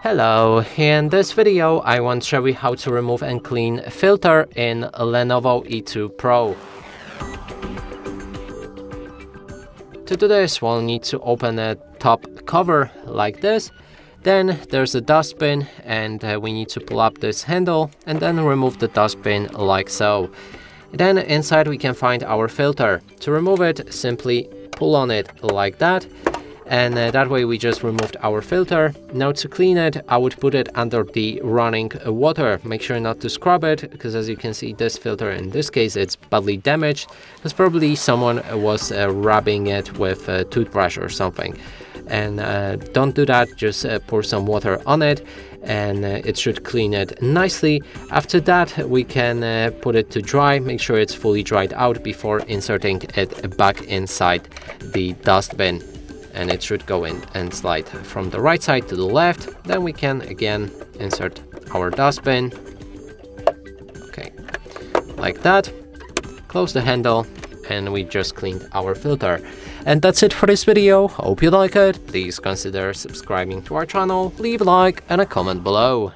Hello, in this video I want to show you how to remove and clean a filter in Lenovo E2 Pro. To do this, we'll need to open a top cover like this. Then there's a dustbin and we need to pull up this handle and then remove the dustbin like so. Then inside we can find our filter. To remove it, simply pull on it like that. And that way we just removed our filter. Now to clean it, I would put it under the running water. Make sure not to scrub it, because as you can see, this filter in this case it's badly damaged, because probably someone was rubbing it with a toothbrush or something. And don't do that, just pour some water on it and it should clean it nicely. After that we can put it to dry. Make sure it's fully dried out before inserting it back inside the dustbin. And it should go in and slide from the right side to the left. Then we can again insert our dustbin. Okay, like that. Close the handle and we just cleaned our filter. And that's it for this video. Hope you like it. Please consider subscribing to our channel, leave a like and a comment below.